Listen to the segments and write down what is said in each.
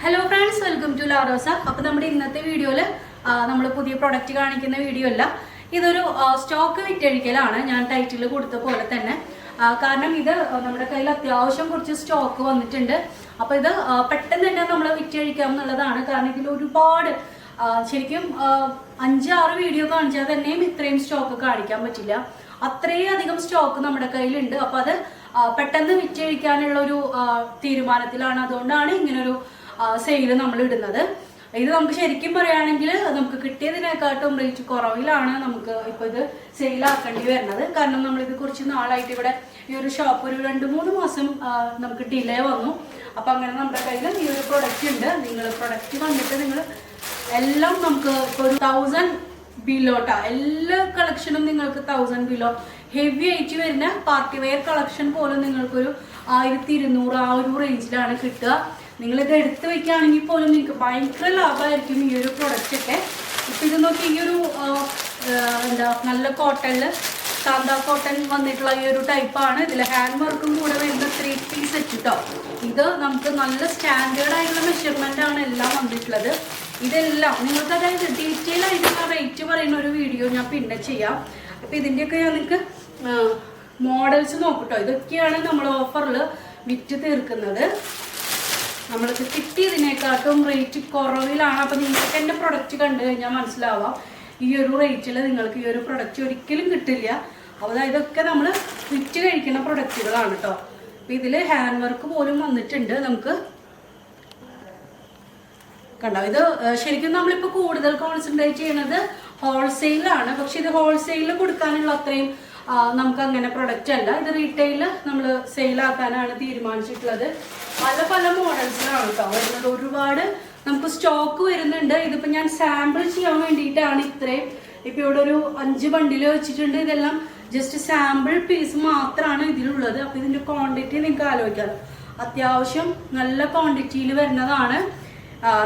Hello friends, welcome to Larosa. അപ്പോൾ നമ്മുടെ ഇന്നത്തെ വീഡിയോയിൽ നമ്മൾ പുതിയ പ്രൊഡക്റ്റ് കാണിക്കുന്ന വീഡിയോ അല്ല, ഇതൊരു സ്റ്റോക്ക് വിറ്റഴിക്കലാണ്. ഞാൻ ടൈറ്റിൽ കൊടുത്ത പോലെ തന്നെ, കാരണം ഇത് നമ്മുടെ കയ്യിൽ അത്യാവശ്യം കുറച്ച് സ്റ്റോക്ക് വന്നിട്ടുണ്ട്. അപ്പോൾ ഇത് പെട്ടെന്ന് തന്നെ നമ്മൾ വിറ്റഴിക്കാം എന്നുള്ളതാണ്. കാരണം ഇതിൽ ഒരുപാട് ശരിക്കും 5-6 വീഡിയോ കാണിച്ചാൽ തന്നെയും ഇത്രയും സ്റ്റോക്ക് കാണിക്കാൻ പറ്റില്ല. അത്രയധികം സ്റ്റോക്ക് നമ്മുടെ കയ്യിലുണ്ട്. അപ്പോൾ അത് പെട്ടെന്ന് വിറ്റഴിക്കാനുള്ള ഒരു തീരുമാനത്തിലാണ്. അതുകൊണ്ടാണ് ഇങ്ങനൊരു സെയിൽ നമ്മൾ ഇടുന്നത്. ഇത് നമുക്ക് ശരിക്കും പറയുകയാണെങ്കിൽ നമുക്ക് കിട്ടിയതിനെക്കാട്ടും റേറ്റ് കുറവിലാണ് നമുക്ക് ഇപ്പോൾ ഇത് സെയിലാക്കേണ്ടി വരുന്നത്. കാരണം നമ്മളിത് കുറച്ച് നാളായിട്ട് ഇവിടെ ഈ ഒരു ഷോപ്പ് ഒരു 2-3 മാസം നമുക്ക് ഡിലേ വന്നു. അപ്പം അങ്ങനെ നമ്മുടെ കയ്യിൽ ഈ ഒരു പ്രൊഡക്റ്റ് ഉണ്ട്. നിങ്ങൾ പ്രൊഡക്റ്റ് വന്നിട്ട് നിങ്ങൾ എല്ലാം നമുക്ക് ഇപ്പോൾ ഒരു 1000 ബിലോട്ടാ, എല്ലാ കളക്ഷനും നിങ്ങൾക്ക് 1000 ബിലോ. ഹെവി ആയിട്ട് വരുന്ന പാർട്ടി വെയർ കളക്ഷൻ പോലും നിങ്ങൾക്കൊരു 1200 ആ ഒരു റേഞ്ചിലാണ് കിട്ടുക. നിങ്ങളിത് എടുത്ത് വെക്കുകയാണെങ്കിൽ പോലും നിങ്ങൾക്ക് ഭയങ്കര ലാഭമായിരിക്കും ഈ ഒരു പ്രൊഡക്റ്റ് ഒക്കെ. ഇപ്പം ഇത് നോക്കി, ഈ ഒരു നല്ല കോട്ടണിൽ സാന്താ കോട്ടൺ വന്നിട്ടുള്ള ഈ ഒരു ടൈപ്പാണ്. ഇതിൽ ഹാൻഡ് വർക്കും കൂടെ വരുന്ന 3 പീസ് സെറ്റ് കേട്ടോ. ഇത് നമുക്ക് നല്ല സ്റ്റാൻഡേർഡ് ആയിട്ടുള്ള മെഷർമെൻ്റ് ആണ് എല്ലാം വന്നിട്ടുള്ളത്. ഇതെല്ലാം നിങ്ങൾക്ക്, അതായത് ഡീറ്റെയിൽ ആയിട്ടുള്ള റേറ്റ് പറയുന്ന ഒരു വീഡിയോ ഞാൻ പിന്നെ ചെയ്യാം. അപ്പോൾ ഇതിൻ്റെയൊക്കെ ഞാൻ നിങ്ങൾക്ക് മോഡൽസ് നോക്കട്ടോ. ഇതൊക്കെയാണ് നമ്മൾ ഓഫറിൽ വിറ്റ് തീർക്കുന്നത്. നമ്മൾക്ക് കിട്ടിയതിനേക്കാട്ടും റേറ്റ് കുറവിലാണ്. അപ്പോൾ നിങ്ങൾക്ക് എൻ്റെ പ്രൊഡക്റ്റ് കണ്ടു കഴിഞ്ഞാൽ മനസ്സിലാവാം, ഈ ഒരു റേറ്റിൽ നിങ്ങൾക്ക് ഈ ഒരു പ്രൊഡക്റ്റ് ഒരിക്കലും കിട്ടില്ല. അപ്പോൾ ഇതൊക്കെ നമ്മൾ വിറ്റ് കഴിക്കുന്ന പ്രൊഡക്റ്റുകളാണ് കേട്ടോ. അപ്പോൾ ഇതിൽ ഹാൻഡ് വർക്ക് പോലും വന്നിട്ടുണ്ട്. നമുക്ക് കണ്ടോ, ഇത് ശരിക്കും നമ്മളിപ്പോൾ കൂടുതൽ കോൺസെൻട്രേറ്റ് ചെയ്യുന്നത് ഹോൾസെയിലാണ്. പക്ഷെ ഇത് ഹോൾസെയിലിൽ കൊടുക്കാനുള്ള അത്രയും നമുക്ക് അങ്ങനെ പ്രൊഡക്റ്റ് അല്ല. ഇത് റീറ്റെയിൽ നമ്മൾ സെയിലാക്കാനാണ് തീരുമാനിച്ചിട്ടുള്ളത്. പല പല മോഡൽസിലാണ് കേട്ടോ വരുന്നത്. ഒരുപാട് നമുക്ക് സ്റ്റോക്ക് വരുന്നുണ്ട്. ഇതിപ്പോൾ ഞാൻ സാമ്പിൾ ചെയ്യാൻ വേണ്ടിയിട്ടാണ് ഇത്രയും. ഇപ്പോൾ ഇവിടെ ഒരു 5 ബണ്ടിൽ വെച്ചിട്ടുണ്ട്. ഇതെല്ലാം ജസ്റ്റ് സാമ്പിൾ പീസ് മാത്രമാണ് ഇതിലുള്ളത്. അപ്പോൾ ഇതിൻ്റെ ക്വാണ്ടിറ്റി നിങ്ങൾക്ക് ആലോചിക്കാം. അത്യാവശ്യം നല്ല ക്വാണ്ടിറ്റിയിൽ വരുന്നതാണ്.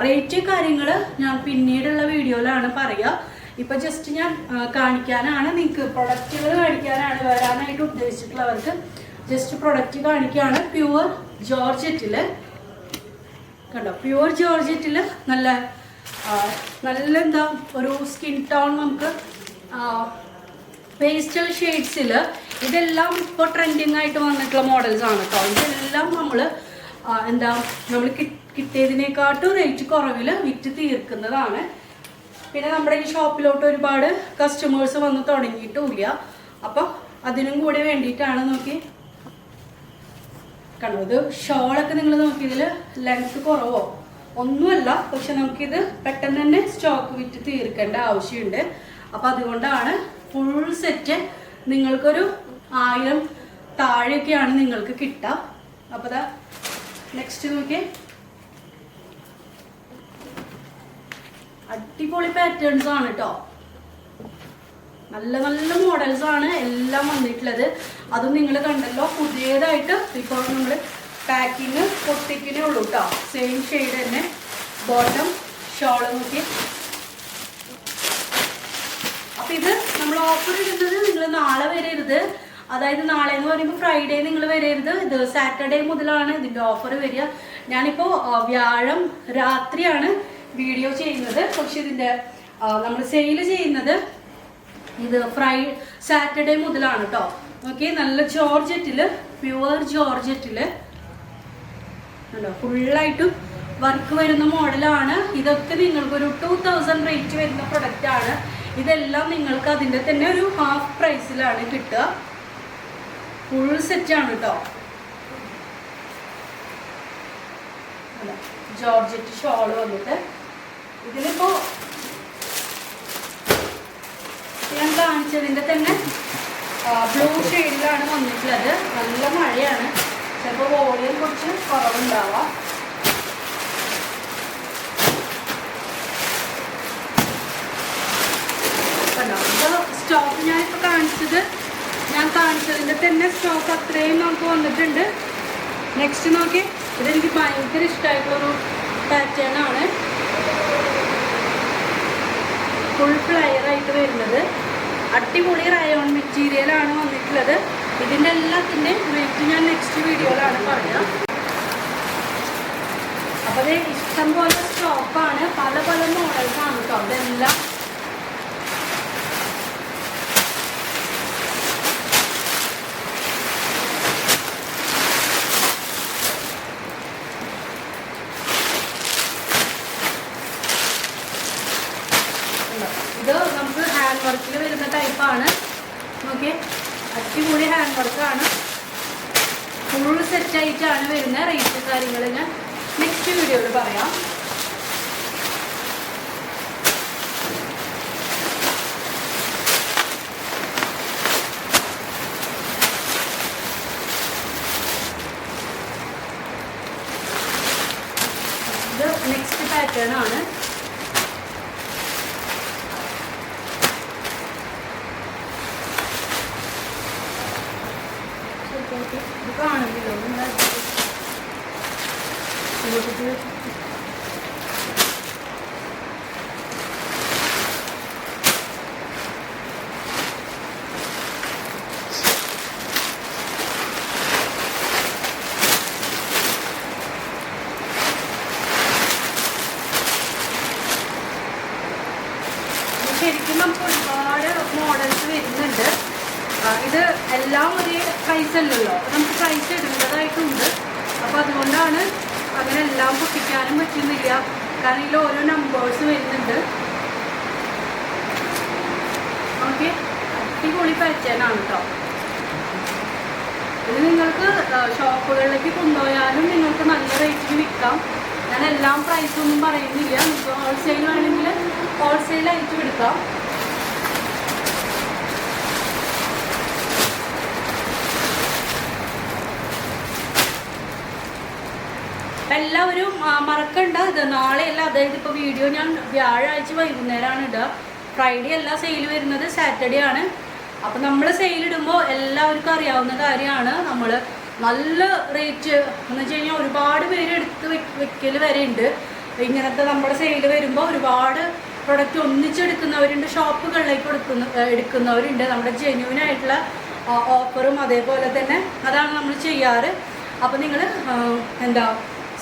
റേറ്റ് കാര്യങ്ങൾ ഞാൻ പിന്നീടുള്ള വീഡിയോയിലാണ് പറയുക. ഇപ്പം ജസ്റ്റ് ഞാൻ കാണിക്കാനാണ്, നിങ്ങൾക്ക് പ്രൊഡക്റ്റുകൾ കാണിക്കാനാണ് വരാനായിട്ട് ഉദ്ദേശിച്ചിട്ടുള്ളവർക്ക് ജസ്റ്റ് പ്രൊഡക്റ്റ് കാണിക്കുകയാണ്. പ്യുവർ ജോർജറ്റിൽ കണ്ടോ, പ്യുവർ ജോർജറ്റിൽ നല്ല നല്ല എന്താ ഒരു സ്കിൻ ടോൺ, നമുക്ക് പേസ്റ്റൽ ഷെയ്ഡ്സിൽ ഇതെല്ലാം ഇപ്പോൾ ട്രെൻഡിങ് ആയിട്ട് വന്നിട്ടുള്ള മോഡൽസ് ആണ് കേട്ടോ. ഇതെല്ലാം നമ്മൾ നമ്മൾ കിട്ടിയതിനേക്കാട്ടും റേറ്റ് കുറവിൽ വിറ്റ് തീർക്കുന്നതാണ്. പിന്നെ നമ്മുടെ ഈ ഷോപ്പിലോട്ട് ഒരുപാട് കസ്റ്റമേഴ്സ് വന്ന് തുടങ്ങിയിട്ടുമില്ല. അപ്പം അതിനും കൂടി വേണ്ടിയിട്ടാണ്. നോക്കി കണ്ടോ, ഇത് ഷോളൊക്കെ നിങ്ങൾ നോക്കിയതിൽ ലെങ്ത് കുറവോ ഒന്നുമല്ല. പക്ഷെ നമുക്കിത് പെട്ടെന്ന് തന്നെ സ്റ്റോക്ക് വിറ്റ് തീർക്കേണ്ട ആവശ്യമുണ്ട്. അപ്പം അതുകൊണ്ടാണ് ഫുൾ സെറ്റ് നിങ്ങൾക്കൊരു 1000 താഴെയൊക്കെയാണ് നിങ്ങൾക്ക് കിട്ടുക. അപ്പോൾ നെക്സ്റ്റ് നോക്കിയേ, അടിപൊളി പാറ്റേൺസ് ആണ് കേട്ടോ. നല്ല നല്ല മോഡൽസ് ആണ് എല്ലാം വന്നിട്ടുള്ളത്. അതും നിങ്ങൾ കണ്ടല്ലോ, പുതിയതായിട്ട് ഇപ്പോൾ നമ്മൾ പാക്കിങ് പൊട്ടിക്കണേ ഉള്ളൂ കേട്ടോ. സെയിം ഷെയ്ഡ് തന്നെ ബോട്ടം ഷോള് നോക്കി. അപ്പം ഇത് നമ്മൾ ഓഫർ ഇടുന്നത് നിങ്ങൾ നാളെ വരരുത്. അതായത് നാളെ എന്ന് പറയുമ്പോൾ ഫ്രൈഡേ നിങ്ങൾ വരരുത്. ഇത് സാറ്റർഡേ മുതലാണ് ഇതിൻ്റെ ഓഫർ വരിക. ഞാനിപ്പോൾ വ്യാഴം രാത്രിയാണ് വീഡിയോ ചെയ്യുന്നത്. പക്ഷെ ഇതിൻ്റെ നമ്മൾ സെയിൽ ചെയ്യുന്നത് ഇത് സാറ്റർഡേ മുതലാണ് കേട്ടോ. ഓക്കെ, നല്ല ജോർജറ്റിൽ, പ്യുവർ ജോർജറ്റിൽ ഫുള്ളായിട്ടും വർക്ക് വരുന്ന മോഡലാണ്. ഇതൊക്കെ നിങ്ങൾക്കൊരു 2000 റേറ്റ് വരുന്ന പ്രൊഡക്റ്റാണ്. ഇതെല്ലാം നിങ്ങൾക്ക് അതിൻ്റെ തന്നെ ഒരു ഹാഫ് പ്രൈസിലാണ് കിട്ടുക. ഫുൾ സെറ്റാണ് കേട്ടോ. ജോർജറ്റ് ഷോൾ വന്നിട്ട് ഇതിലിപ്പോ ഞാൻ കാണിച്ചതിന്റെ തന്നെ ബ്ലൂ ഷെയ്ഡിലാണ് വന്നിട്ടുള്ളത്. നല്ല മഴയാണ്, ചിലപ്പോൾ വോളിയം കുറച്ച് കുറവുണ്ടാവാം. സ്റ്റോക്ക് ഞാൻ കാണിച്ചതിന്റെ തന്നെ സ്റ്റോക്ക് അത്രയും നമുക്ക് വന്നിട്ടുണ്ട്. നെക്സ്റ്റ് നോക്കി, ഇതെനിക്ക് ഭയങ്കര ഇഷ്ടമായിട്ടുള്ളൊരു പാറ്റേൺ ആണ്. ഫുൾ ഫ്ലയർ ആയിട്ട് വരുന്നത് അടിപൊളി റയോൺ മെറ്റീരിയലാണ് വന്നിട്ടുള്ളത്. ഇതിൻ്റെ എല്ലാത്തിൻ്റെയും റേറ്റ് ഞാൻ നെക്സ്റ്റ് വീഡിയോയിലാണ് പറയുക. അപ്പോൾ അത് ഇഷ്ടം പോലെ സ്റ്റോക്കാണ്, പല പല മോഡൽസാണ് കേട്ടോ. അതെല്ലാം ഇത് നമുക്ക് ഹാൻഡ് വർക്കിൽ വരുന്ന ടൈപ്പാണ്. ഓക്കെ, അടിപൊളി ഹാൻഡ് വർക്കാണ്, ഫുൾ സെറ്റായിട്ടാണ് വരുന്ന. റേറ്റ് കാര്യങ്ങൾ ഞാൻ നെക്സ്റ്റ് വീഡിയോയിൽ പറയാം. ഇത് നെക്സ്റ്റ് പാറ്റേൺ ആണ്. ഇത് കാണുന്നില്ലോ ശരിക്കും നമുക്ക് ഒരുപാട് മോഡൽസ് വരുന്നുണ്ട്. ഇത് എല്ലാം ഒരേ പ്രൈസ് അല്ലല്ലോ, അപ്പോൾ നമുക്ക് പ്രൈസ് ഇടേണ്ടതായിട്ടുണ്ട്. അപ്പോൾ അതുകൊണ്ടാണ് അങ്ങനെ എല്ലാം പൊട്ടിക്കാനും പറ്റുന്നില്ല, കാരണം ഇതിൽ ഓരോ നമ്പേഴ്സ് വരുന്നുണ്ട്. ഓക്കെ, അടിപൊളി പാറ്റേൺ ആണ് കേട്ടോ. ഇത് നിങ്ങൾക്ക് ഷോപ്പുകളിലേക്ക് കൊണ്ടുപോയാലും നിങ്ങൾക്ക് നല്ല റേറ്റിന് വിൽക്കാം. ഞാൻ എല്ലാം പ്രൈസൊന്നും പറയുന്നില്ല, നിങ്ങൾക്ക് ഹോൾസെയിൽ ആണെങ്കിൽ ഹോൾസെയിലായിട്ട് എടുക്കാം. എല്ലാവരും മറക്കണ്ട, ഇത് നാളെയല്ല, അതായത് ഇപ്പോൾ വീഡിയോ ഞാൻ വ്യാഴാഴ്ച വൈകുന്നേരമാണ് ഇടുക. ഫ്രൈഡേ അല്ല സെയിൽ വരുന്നത്, സാറ്റർഡേ ആണ്. അപ്പം നമ്മൾ സെയിലിടുമ്പോൾ എല്ലാവർക്കും അറിയാവുന്ന കാര്യമാണ്, നമ്മൾ നല്ല റേറ്റ് എന്ന് വെച്ച് കഴിഞ്ഞാൽ ഒരുപാട് പേര് എടുത്ത് വെക്കൽ വരെ ഉണ്ട്. ഇങ്ങനത്തെ നമ്മുടെ സെയിൽ വരുമ്പോൾ ഒരുപാട് പ്രൊഡക്റ്റ് ഒന്നിച്ചെടുക്കുന്നവരുണ്ട്, ഷോപ്പുകളിലേക്ക് എടുക്കുന്നവരുണ്ട്. നമ്മുടെ ജെന്യൂനായിട്ടുള്ള ഓഫറും അതേപോലെ തന്നെ അതാണ് നമ്മൾ ചെയ്യാറ്. അപ്പോൾ നിങ്ങൾ എന്താ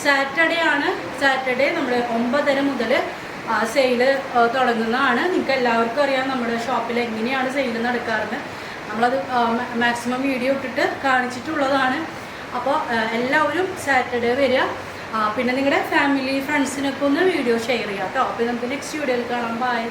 സാറ്റർഡേ ആണ്, സാറ്റർഡേ നമ്മൾ 9:30 മുതൽ സെയിൽ തുടങ്ങുന്നതാണ്. നിങ്ങൾക്ക് എല്ലാവർക്കും അറിയാം നമ്മുടെ ഷോപ്പിൽ എങ്ങനെയാണ് സെയിൽ നടക്കാറുണ്ട്. നമ്മളത് മാക്സിമം വീഡിയോ ഇട്ടിട്ട് കാണിച്ചിട്ടുള്ളതാണ്. അപ്പോൾ എല്ലാവരും സാറ്റർഡേ വരിക. പിന്നെ നിങ്ങളുടെ ഫാമിലി ഫ്രണ്ട്സിനൊക്കെ ഒന്ന് വീഡിയോ ഷെയർ ചെയ്യാം കേട്ടോ. അപ്പോൾ നമുക്ക് നെക്സ്റ്റ് വീഡിയോയിൽ കാണാം. ബൈ.